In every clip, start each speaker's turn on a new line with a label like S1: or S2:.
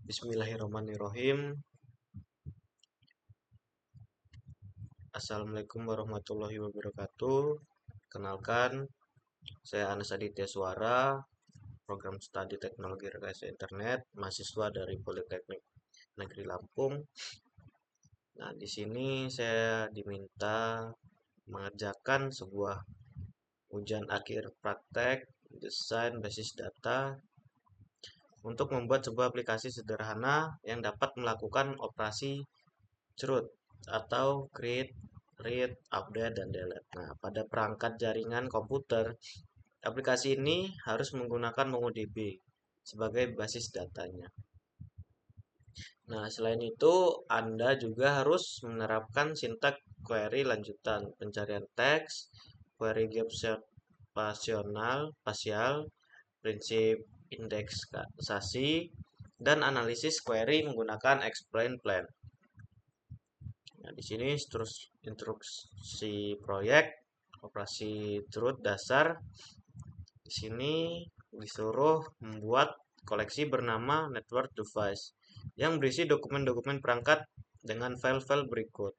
S1: Bismillahirrahmanirrahim. Assalamualaikum warahmatullahi wabarakatuh. Kenalkan, saya Anas Aditya Suara, program studi teknologi rekayasa internet, mahasiswa dari Politeknik Negeri Lampung. Nah, di sini saya diminta mengerjakan sebuah ujian akhir praktek desain basis data untuk membuat sebuah aplikasi sederhana yang dapat melakukan operasi CRUD atau create, read, update, dan delete. Nah, pada perangkat jaringan komputer, aplikasi ini harus menggunakan MongoDB sebagai basis datanya. Nah, selain itu, Anda juga harus menerapkan sintak query lanjutan, pencarian teks, query spasial, prinsip indeksasi, dan analisis query menggunakan explain plan. Nah, di sini terus instruksi proyek, operasi turut dasar. Di sini disuruh membuat koleksi bernama network device yang berisi dokumen-dokumen perangkat dengan file-file berikut.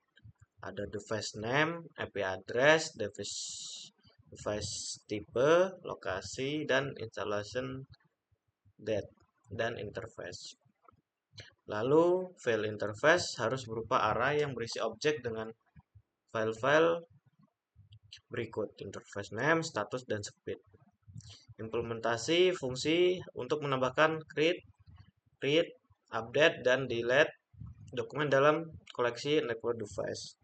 S1: Ada device name, IP address, device tipe, lokasi, dan installation date dan interface. Lalu, file interface harus berupa array yang berisi objek dengan file-file berikut: interface name, status, dan speed. Implementasi fungsi untuk menambahkan create, read, update, dan delete dokumen dalam koleksi network device.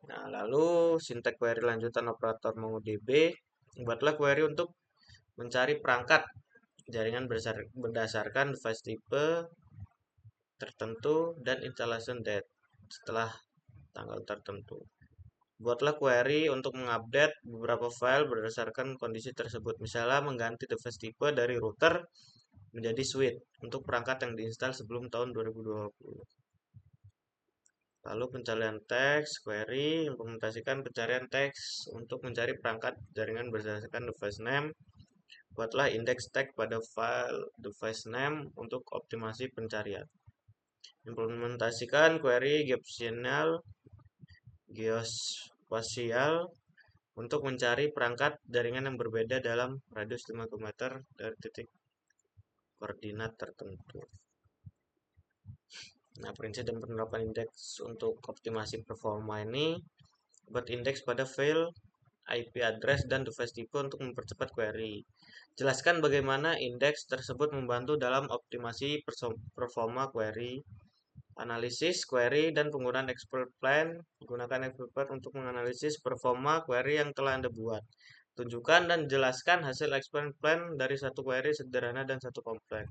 S1: Nah, lalu sintek query lanjutan operator MongoDB. Buatlah query untuk mencari perangkat jaringan berdasarkan device tipe tertentu dan installation date setelah tanggal tertentu. Buatlah query untuk mengupdate beberapa file berdasarkan kondisi tersebut. Misalnya mengganti device tipe dari router menjadi switch untuk perangkat yang diinstal sebelum tahun 2020. Lalu pencarian teks, query, implementasikan pencarian teks untuk mencari perangkat jaringan berdasarkan device name. Buatlah indeks tag pada file device name untuk optimasi pencarian. Implementasikan query geospasial untuk mencari perangkat jaringan yang berbeda dalam radius 5 km dari titik koordinat tertentu. Nah, prinsip dan penerapan indeks untuk optimasi performa ini, buat indeks pada file, IP address, dan device tipe untuk mempercepat query. Jelaskan bagaimana indeks tersebut membantu dalam optimasi performa query. Analisis query dan penggunaan expert plan. Gunakan expert plan untuk menganalisis performa query yang telah Anda buat. Tunjukkan dan jelaskan hasil expert plan dari satu query sederhana dan satu kompleks.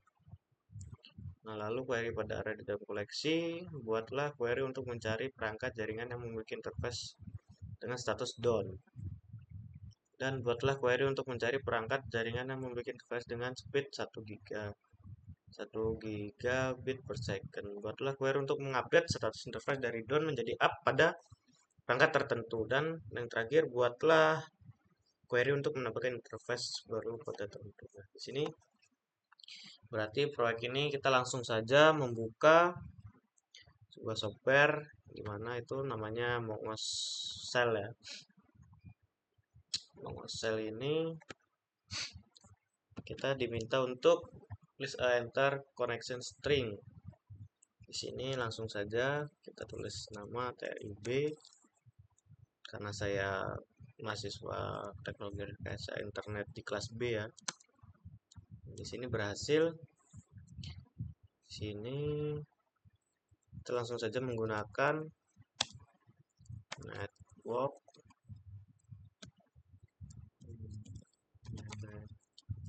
S1: Nah, lalu query pada array di dalam koleksi. Buatlah query untuk mencari perangkat jaringan yang memiliki interface dengan status down. Dan buatlah query untuk mencari perangkat jaringan yang memiliki interface dengan speed 1 gigabit per second. Buatlah query untuk mengupdate status interface dari down menjadi up pada perangkat tertentu. Dan yang terakhir, buatlah query untuk menambahkan interface baru pada tertentu. Nah, di sini berarti proyek ini kita langsung saja membuka sebuah software di mana itu namanya Mongosel ya. Mongosel ini kita diminta untuk please enter connection string. Di sini langsung saja kita tulis nama TIB karena saya mahasiswa teknologi rekayasa internet di kelas B ya. Di sini berhasil. Di sini kita langsung saja menggunakan network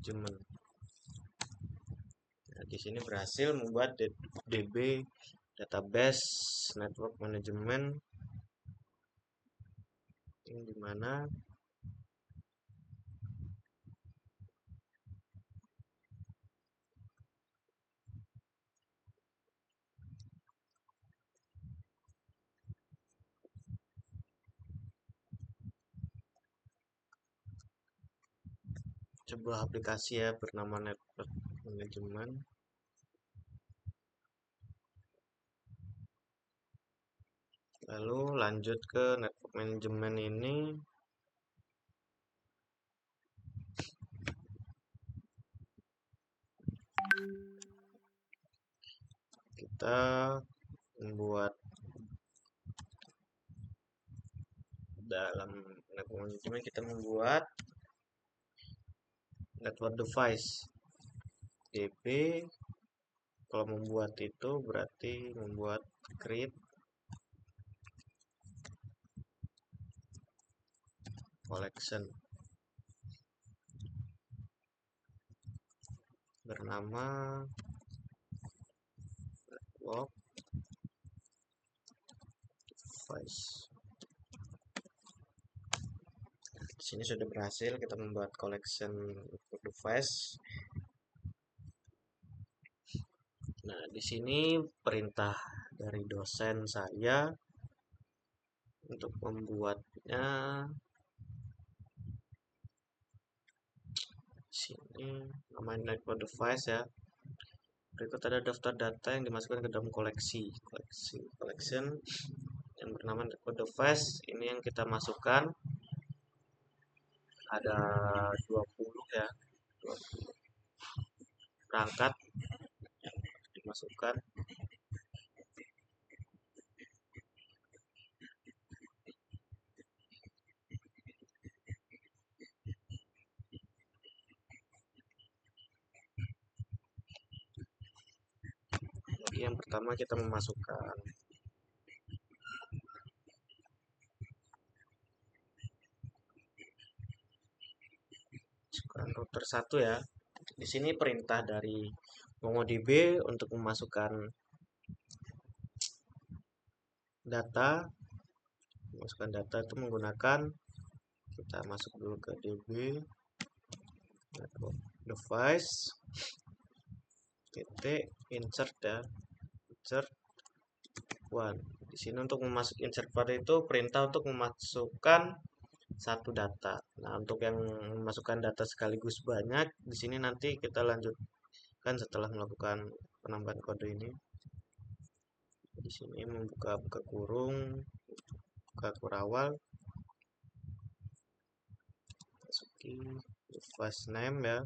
S1: management. Nah, di sini berhasil membuat DB database network management yang dimana sebuah aplikasi ya bernama network management. Lalu lanjut ke network management ini. Kita membuat dalam network management, kita membuat network device DB. Kalau membuat itu berarti membuat create collection bernama network device. Di sini sudah berhasil kita membuat collection network device. Nah, di sini perintah dari dosen saya untuk membuatnya. Sini namanya network device ya. Berikut ada daftar data yang dimasukkan ke dalam collection yang bernama network device. Ini yang kita masukkan ada 20 ya, 20 perangkat yang dimasukkan. Jadi yang pertama kita memasukkan router 1 ya. Di sini perintah dari MongoDB untuk memasukkan data. Memasukkan data itu menggunakan, kita masuk dulu ke DB network device titik insert ya, insert one. Di sini untuk memasuk insert one itu perintah untuk memasukkan satu data. Nah, untuk yang memasukkan data sekaligus banyak, di sini nanti kita lanjutkan setelah melakukan penambahan kode ini. Di sini buka kurung, buka kurawal, masuki device name ya.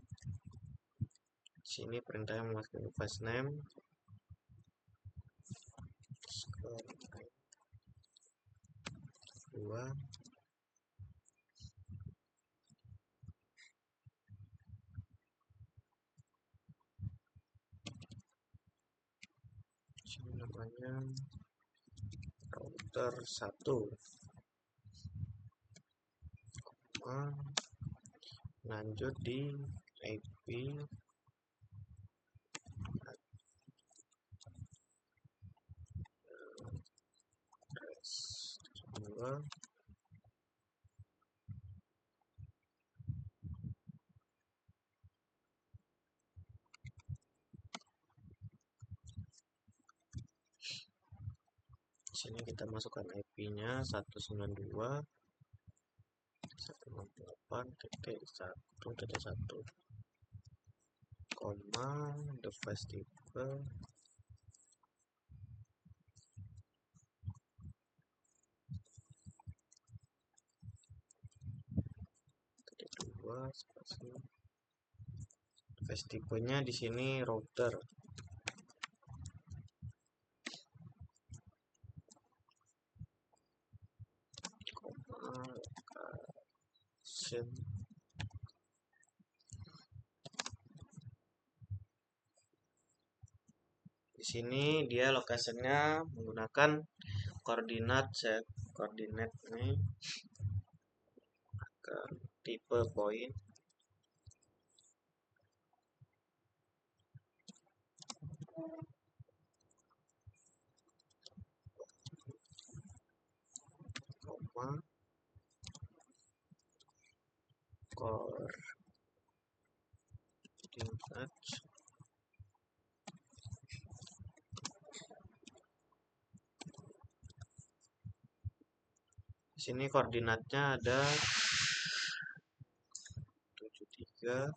S1: Di sini perintahnya memasukkan device name. Dua. Sini namanya router 1. Lanjut di IP address 2. Sini kita masukkan IP-nya 192.168.1.1, koma device type spasi. Device tipenya di sini router. Location. Di sini dia lokasinya menggunakan koordinat set, koordinat ini ke tipe poin. Koma koordinat. Di sini koordinatnya ada 73.97,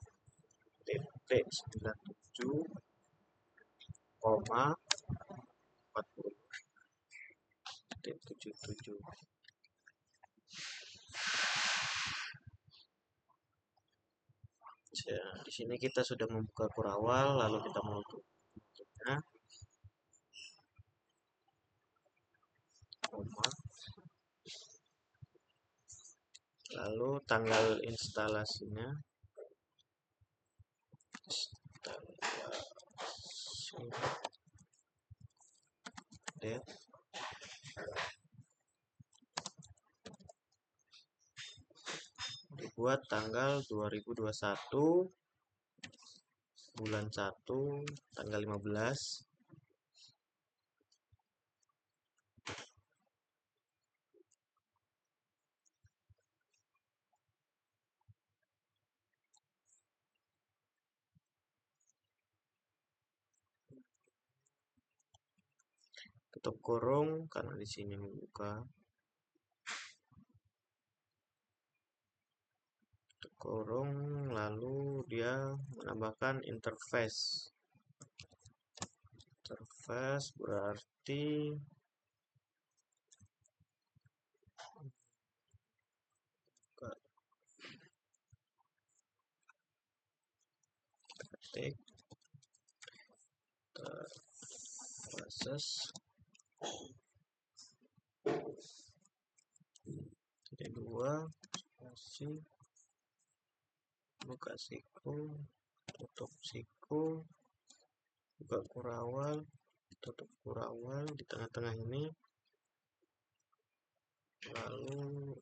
S1: 40. 5,77. Ya, di sini kita sudah membuka kurawal, lalu kita mau tutupnya, koma, lalu tanggal instalasinya, date, dibuat tanggal 2021 bulan 1 tanggal 15. Tutup kurung karena di sini membuka. Tutup kurung, lalu dia menambahkan interface. Interface berarti ketik proses titik dua kasih buka siku, tutup siku, buka kurawal, tutup kurawal di tengah-tengah ini, lalu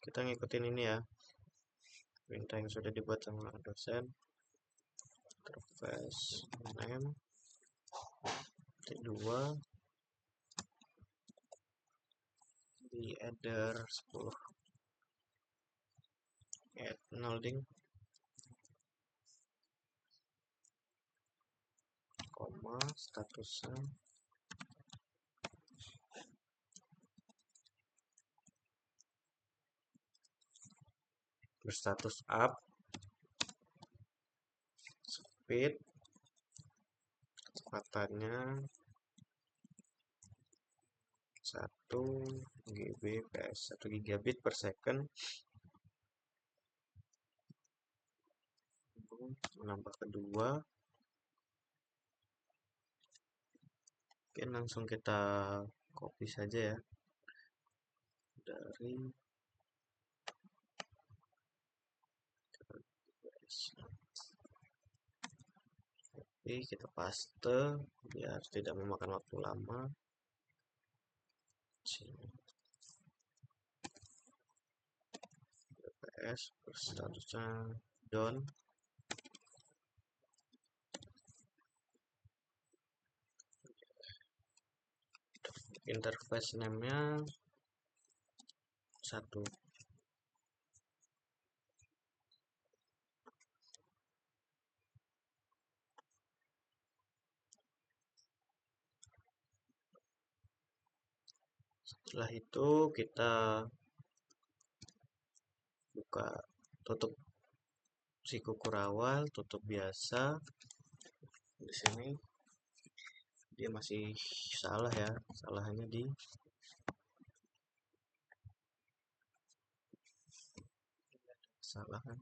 S1: kita ngikutin ini ya, perintah yang sudah dibuat sama dosen. Interface name titik dua di header 10 add noding, koma, statusnya berstatus up, speed kecepatannya 1 Gbps 1 gigabit per second, menambah kedua. Oke, langsung kita copy saja ya dari copy, kita paste biar tidak memakan waktu lama. Gbps berstatusnya down. Interface name-nya 1. Setelah itu kita buka, tutup siku kurawal, tutup biasa. Di sini dia masih salah ya, salahnya di kesalahan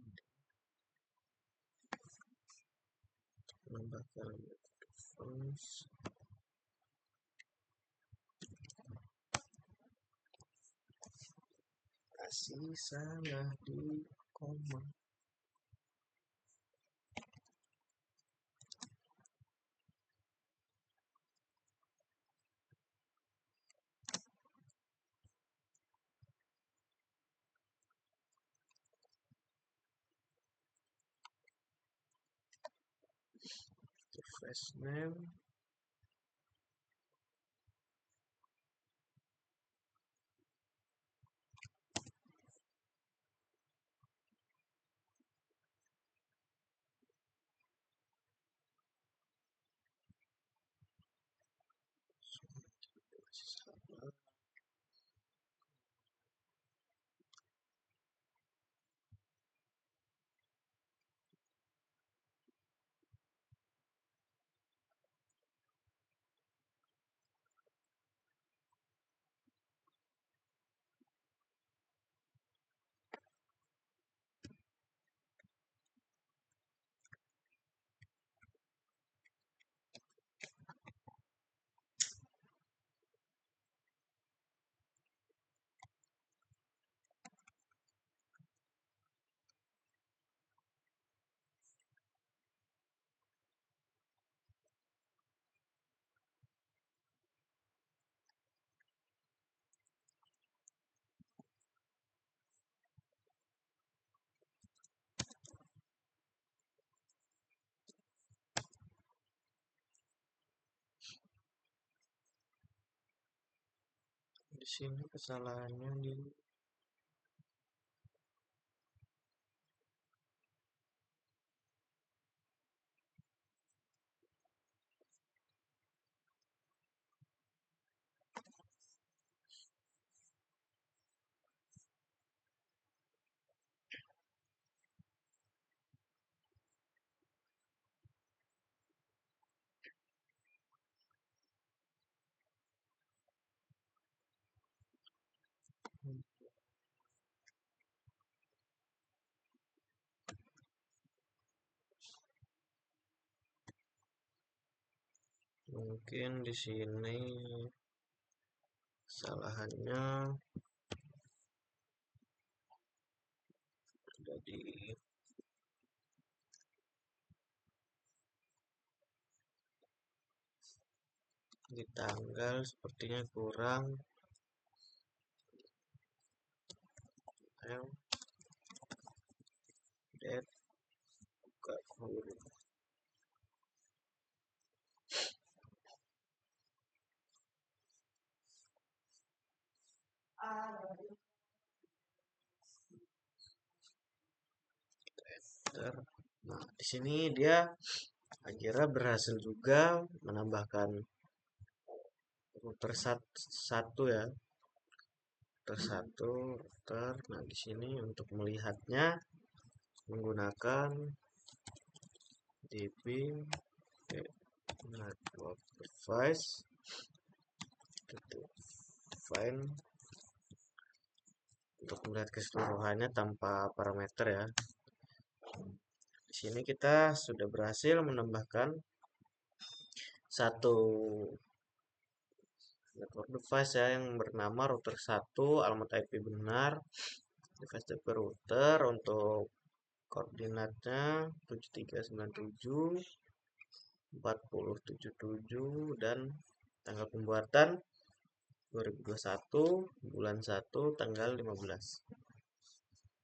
S1: menambahkan fonts, masih salah di koma. Interface name masih salah. Di sini kesalahannya di mungkin di sini kesalahannya ada di tanggal sepertinya kurang. Date buka kurung. Nah, di sini dia akhirnya berhasil juga menambahkan router satu ya, router satu router. Nah, di sini untuk melihatnya menggunakan db network device find untuk melihat keseluruhannya tanpa parameter ya. Di sini kita sudah berhasil menambahkan satu network device ya yang bernama router 1, alamat IP benar, device DP router untuk koordinatnya 7397 4077 dan tanggal pembuatan 2021 bulan 1 tanggal 15.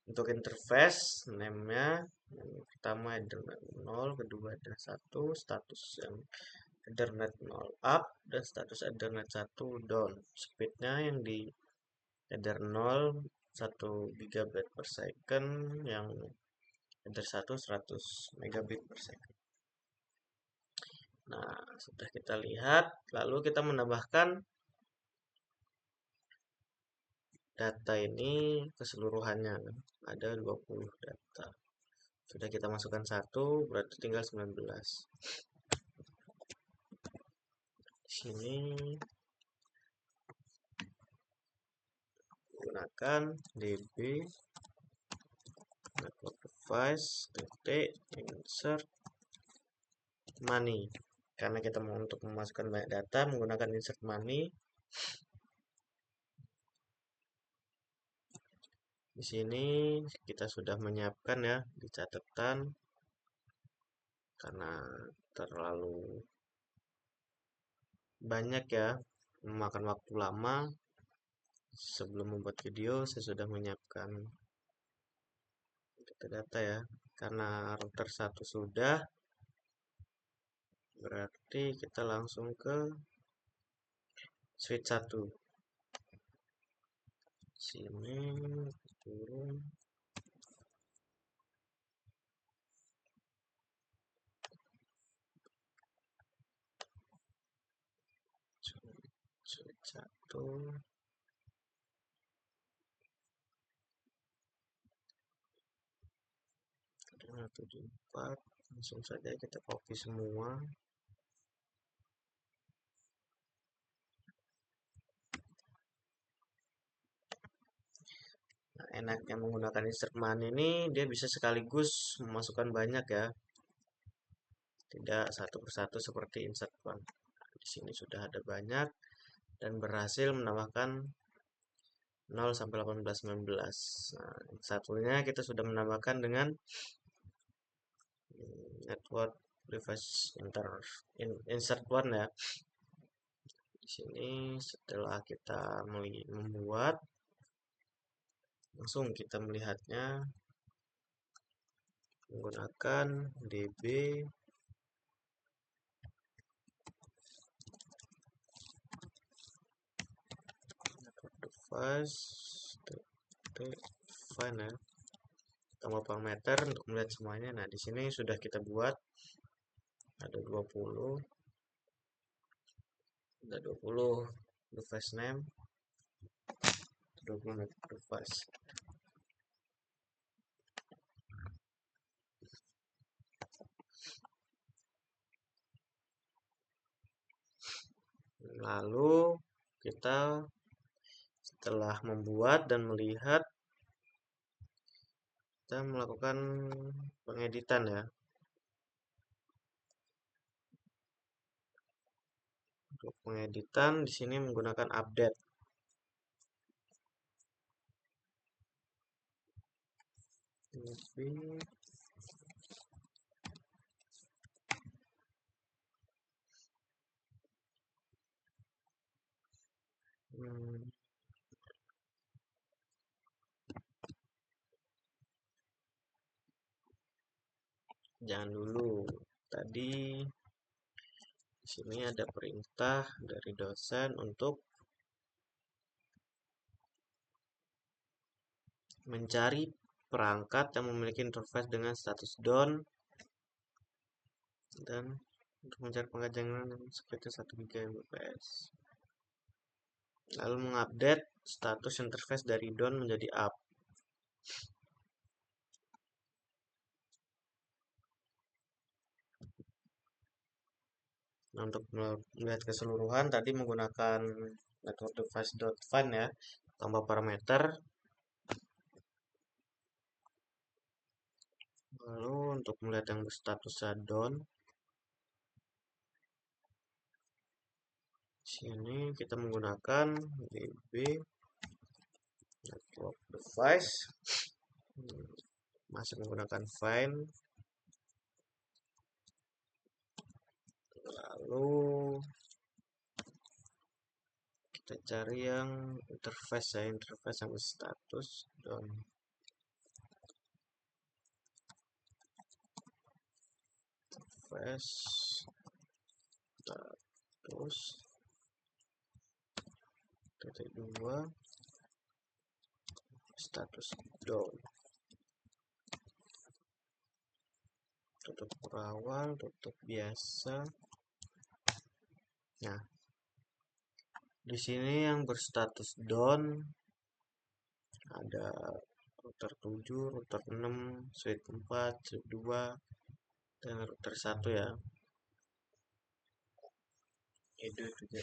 S1: Untuk interface name-nya yang pertama Ethernet 0, kedua Ethernet 1, status yang Ethernet 0 up dan status Ethernet 1 down. Speednya yang di Ethernet 0 1 GB per second, yang Ethernet 1 100 megabit per second. Nah, sudah kita lihat, lalu kita menambahkan data ini keseluruhannya. Ada 20 data. Sudah kita masukkan satu, berarti tinggal 19. Di sini gunakan db network device insert money, karena kita mau untuk memasukkan banyak data menggunakan insert money. Di sini kita sudah menyiapkan ya di catatan, karena terlalu banyak ya, memakan waktu lama. Sebelum membuat video saya sudah menyiapkan data-data ya, karena router 1 sudah, berarti kita langsung ke switch 1. Sini turun, switch 1. 74, langsung saja kita copy semua. Nah, enaknya menggunakan insert money ini dia bisa sekaligus memasukkan banyak ya, tidak satu persatu seperti insert one. Di sini sudah ada banyak dan berhasil menambahkan 0 sampai 18 19. Nah, satunya kita sudah menambahkan dengan network device insert one ya. Di sini setelah kita membuat, langsung kita melihatnya menggunakan db network device find ya, tambah parameter untuk melihat semuanya. Nah, di sini sudah kita buat ada 20 device name, 20 device. Lalu kita setelah membuat dan melihat, kita melakukan pengeditan ya. Untuk pengeditan di sini menggunakan update. Jangan dulu. Tadi di sini ada perintah dari dosen untuk mencari perangkat yang memiliki interface dengan status down dan untuk mencari perangkat yang sekitar 1 Gbps. Lalu mengupdate status interface dari down menjadi up. Nah, untuk melihat keseluruhan tadi menggunakan network device.find ya, tambah parameter. Lalu untuk melihat yang berstatus down, sini kita menggunakan db network device, masih menggunakan find. Lalu kita cari yang interface ya, interface yang berstatus down. Interface status titik 2 status down. Tutup awal, tutup biasa. Nah, di sini yang berstatus down ada router 7, router 6, switch 4, switch 2, dan router 1 ya. Itu juga.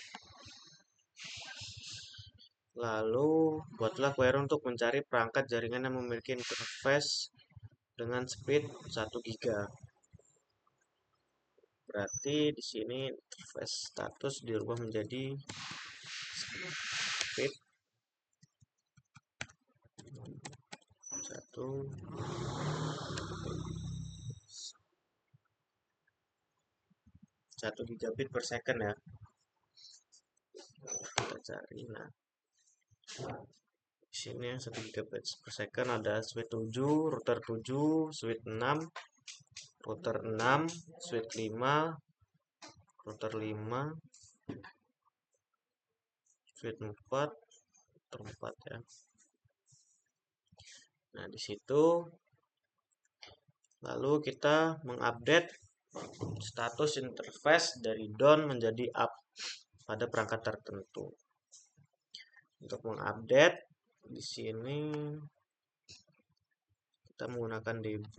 S1: Lalu buatlah query untuk mencari perangkat jaringan yang memiliki interface dengan speed 1 giga. Berarti di sini interface status dirubah menjadi speed 1 gigabit per second ya. Kita cari. Nah, di sini yang 1 gigabit per second ada switch 7, router 7, switch 6, router 6, switch 5, router 5, switch 4, router 4 ya. Nah, di situ lalu kita mengupdate status interface dari down menjadi up pada perangkat tertentu. Untuk mengupdate di sini kita menggunakan db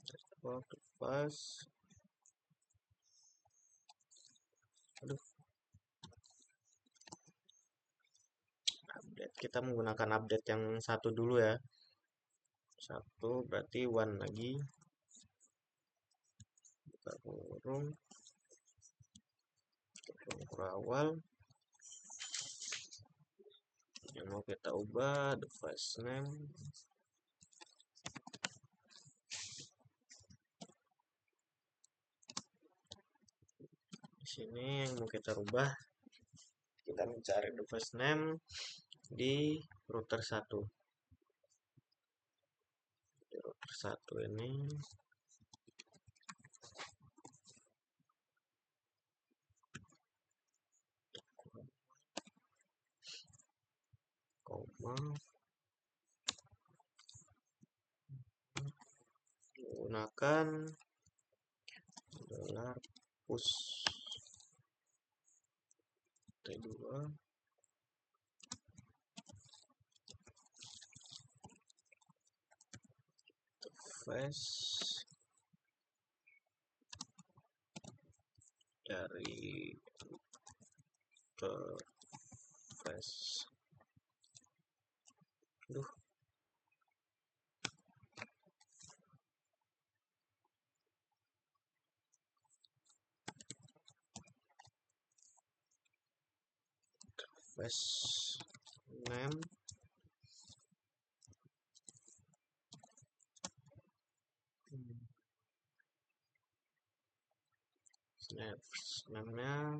S1: network device. Update. Kita menggunakan update yang satu dulu ya. Satu berarti one lagi. Buka kurung. Awal. Yang mau kita ubah device name. Di sini yang mau kita rubah, kita mencari device name di router 1. Di router 1 ini menggunakan dolar push T2 face dari face. Duh, face name name-nya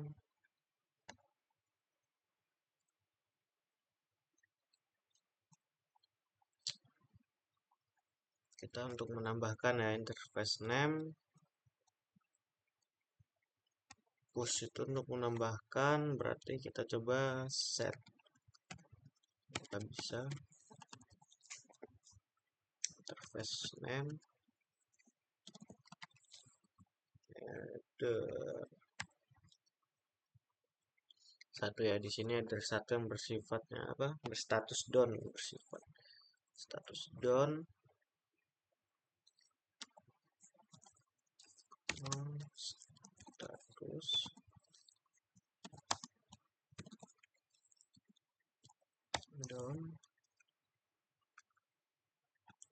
S1: kita untuk menambahkan ya interface name push itu untuk menambahkan, berarti kita coba set. Kita bisa interface name header satu ya. Di sini ada satu yang bersifatnya apa, berstatus down, bersifat status down. Status down.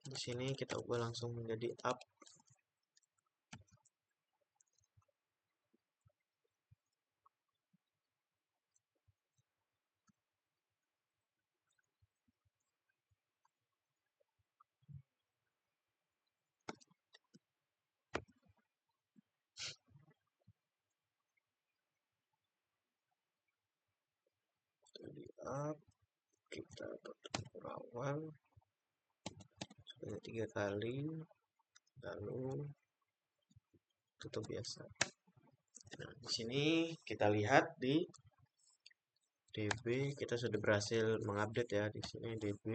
S1: Di sini kita ubah langsung menjadi up. Jadi up, kita tutup awal sebanyak 3 kali, lalu tutup biasa. Nah, di sini kita lihat di DB kita sudah berhasil mengupdate ya. Di sini DB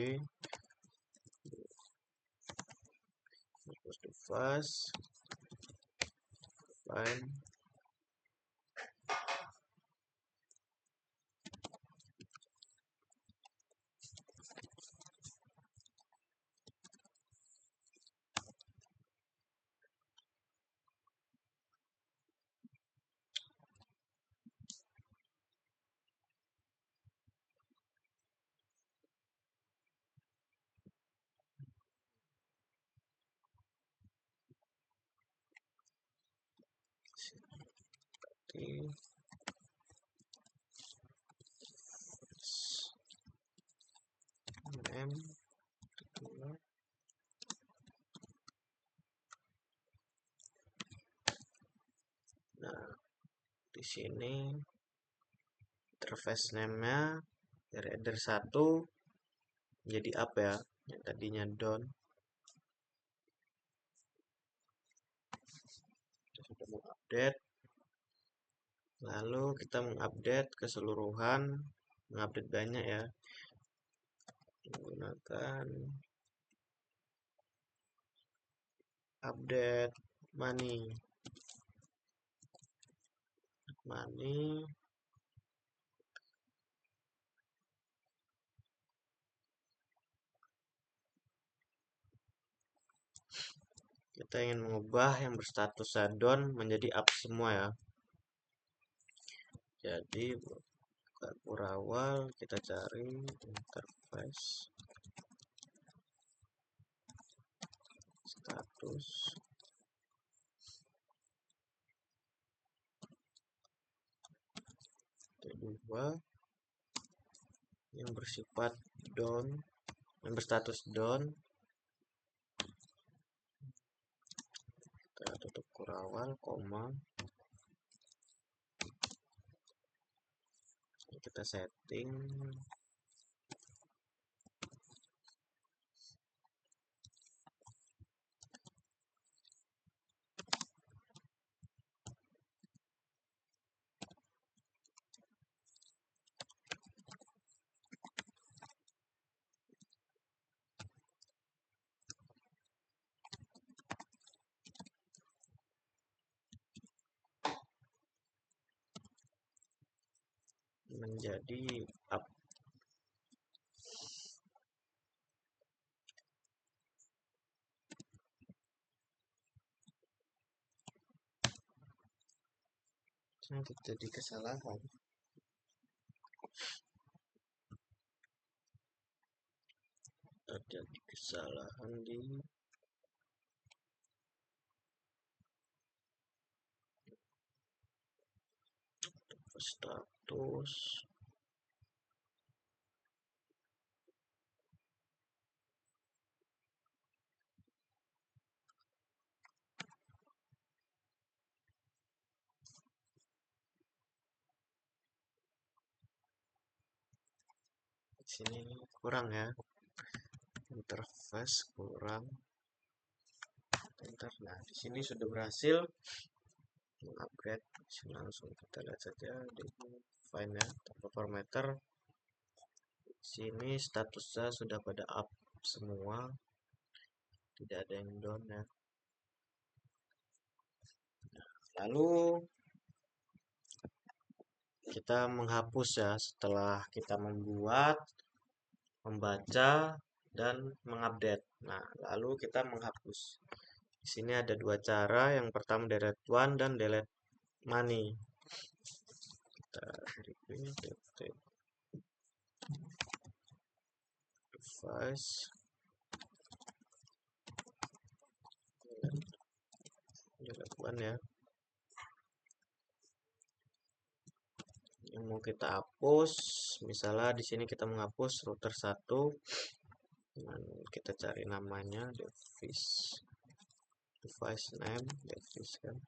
S1: post device file name. Nah, di sini interface name-nya dari header 1 jadi up ya, yang tadinya down. Kita sudah mengupdate. Lalu kita mengupdate keseluruhan, mengupdate banyak ya, menggunakan update money. Kita ingin mengubah yang berstatus down menjadi up semua ya. Jadi buka awal, kita cari interface status kedua yang bersifat down, yang berstatus down. Kita tutup kurawal, koma. Kita setting menjadi up. Ini terjadi kesalahan. Terjadi kesalahan di status. Sini kurang ya, interface kurang. Nah, di sini sudah berhasil mengupgrade. Langsung kita lihat saja di file ya, tanpa parameter. Sini statusnya sudah pada up semua, tidak ada yang down ya. Lalu kita menghapus ya setelah kita membuat, membaca, dan mengupdate. Nah, lalu kita menghapus. Di sini ada dua cara. Yang pertama delete one dan delete money. Kita device delete one ya. Yang mau kita hapus, misalnya di sini kita menghapus router 1, dan kita cari namanya device name kan,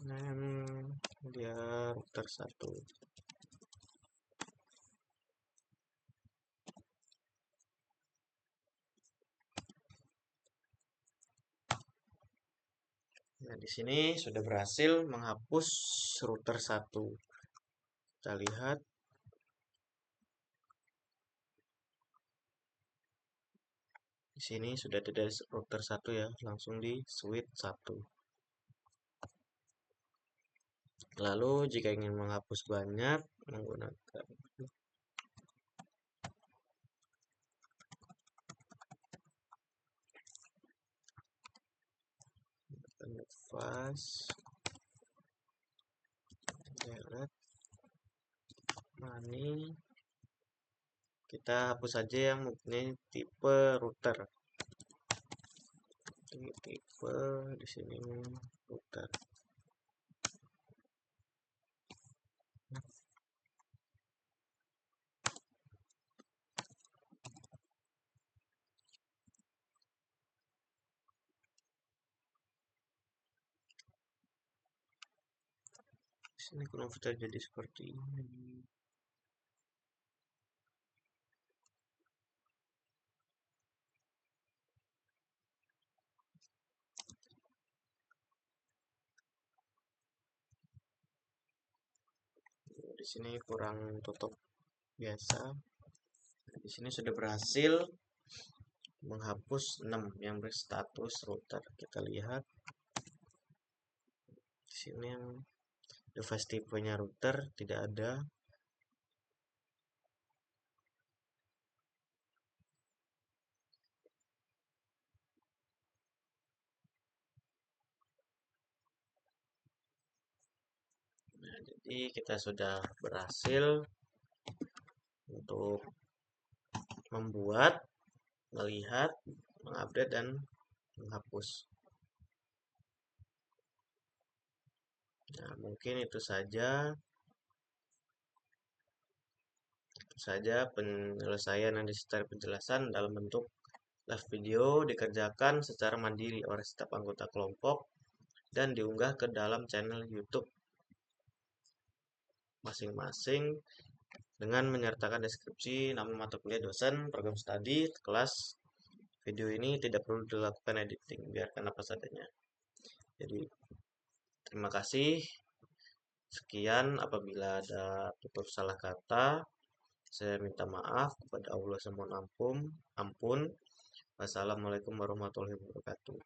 S1: name dia router 1. Nah, di sini sudah berhasil menghapus router 1. Kita lihat. Di sini sudah tidak router 1 ya, langsung di switch 1. Lalu jika ingin menghapus banyak, menggunakan device delete money, kita hapus saja yang mempunyai tipe router. Ini tipe di sini router. Sini konverter jadi seperti ini. Di sini kurang tutup biasa. Di sini sudah berhasil menghapus 6 yang berstatus router. Kita lihat di sini yang device tipenya router tidak ada. Nah, jadi kita sudah berhasil untuk membuat, melihat, mengupdate, dan menghapus. Nah, mungkin itu saja penyelesaian yang disertai penjelasan dalam bentuk live video dikerjakan secara mandiri oleh setiap anggota kelompok dan diunggah ke dalam channel YouTube masing-masing dengan menyertakan deskripsi, nama mata kuliah, dosen, program studi, kelas. Video ini tidak perlu dilakukan editing, biarkan apa seadanya. Jadi, terima kasih. Sekian, apabila ada tutur salah kata, saya minta maaf kepada Allah semohon ampun. Wassalamualaikum warahmatullahi wabarakatuh.